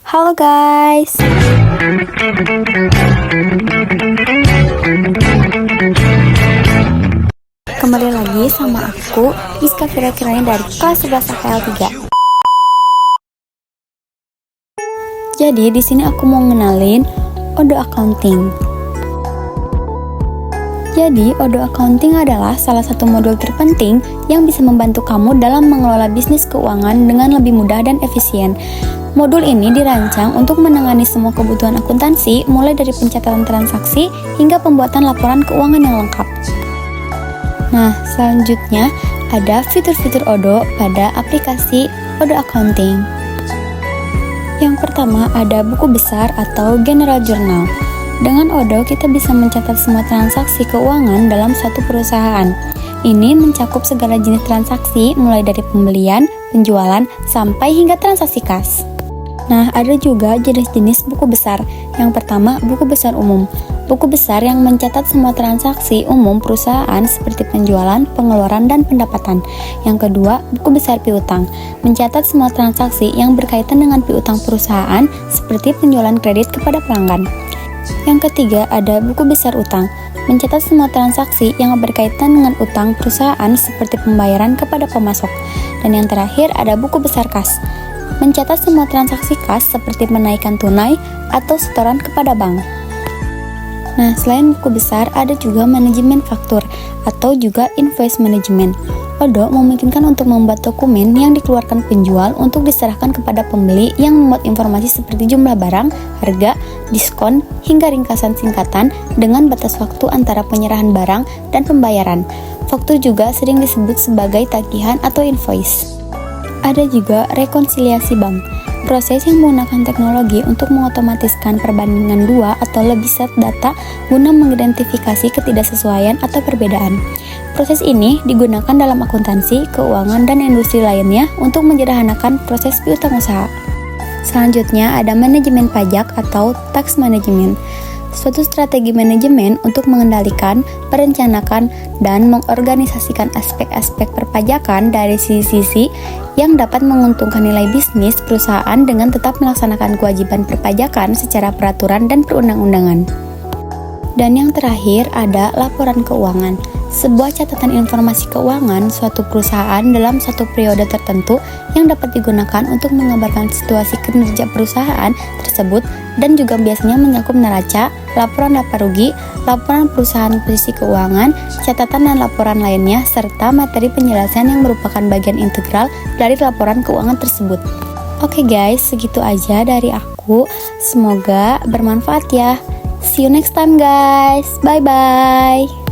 Halo guys. Kembali lagi sama aku, Iska Kira-kiranya dari kelas 11 AKL 3. Jadi di sini aku mau ngenalin Odoo Accounting. Jadi, Odoo Accounting adalah salah satu modul terpenting yang bisa membantu kamu dalam mengelola bisnis keuangan dengan lebih mudah dan efisien. Modul ini dirancang untuk menangani semua kebutuhan akuntansi, mulai dari pencatatan transaksi hingga pembuatan laporan keuangan yang lengkap. Nah, selanjutnya ada fitur-fitur Odoo pada aplikasi Odoo Accounting. Yang pertama ada buku besar atau General Journal. Dengan Odoo kita bisa mencatat semua transaksi keuangan dalam suatu perusahaan. Ini mencakup segala jenis transaksi mulai dari pembelian, penjualan, sampai hingga transaksi kas. Nah, ada juga jenis-jenis buku besar. Yang pertama, buku besar umum. Buku besar yang mencatat semua transaksi umum perusahaan seperti penjualan, pengeluaran, dan pendapatan. Yang kedua, buku besar piutang. Mencatat semua transaksi yang berkaitan dengan piutang perusahaan seperti penjualan kredit kepada pelanggan. Yang ketiga, ada buku besar utang. Mencatat semua transaksi yang berkaitan dengan utang perusahaan seperti pembayaran kepada pemasok. Dan yang terakhir, ada buku besar kas. Mencatat semua transaksi kas seperti menaikkan tunai atau setoran kepada bank. Nah, selain buku besar, ada juga manajemen faktur atau juga invoice management. Odoo memungkinkan untuk membuat dokumen yang dikeluarkan penjual untuk diserahkan kepada pembeli yang memuat informasi seperti jumlah barang, harga, diskon, hingga ringkasan singkatan dengan batas waktu antara penyerahan barang dan pembayaran. Faktur juga sering disebut sebagai tagihan atau invoice. Ada juga rekonsiliasi bank, proses yang menggunakan teknologi untuk mengotomatiskan perbandingan dua atau lebih set data guna mengidentifikasi ketidaksesuaian atau perbedaan. Proses ini digunakan dalam akuntansi, keuangan, dan industri lainnya untuk menyederhanakan proses piutang usaha. Selanjutnya ada manajemen pajak atau tax management. Suatu strategi manajemen untuk mengendalikan, merencanakan, dan mengorganisasikan aspek-aspek perpajakan dari sisi-sisi yang dapat menguntungkan nilai bisnis perusahaan dengan tetap melaksanakan kewajiban perpajakan secara peraturan dan perundang-undangan. Dan yang terakhir ada laporan keuangan. Sebuah catatan informasi keuangan suatu perusahaan dalam satu periode tertentu yang dapat digunakan untuk mengabarkan situasi kinerja perusahaan tersebut dan juga biasanya mencakup neraca, laporan laba rugi, laporan perusahaan posisi keuangan, catatan dan laporan lainnya, serta materi penjelasan yang merupakan bagian integral dari laporan keuangan tersebut. Oke guys, segitu aja dari aku. Semoga bermanfaat ya. See you next time guys. Bye-bye.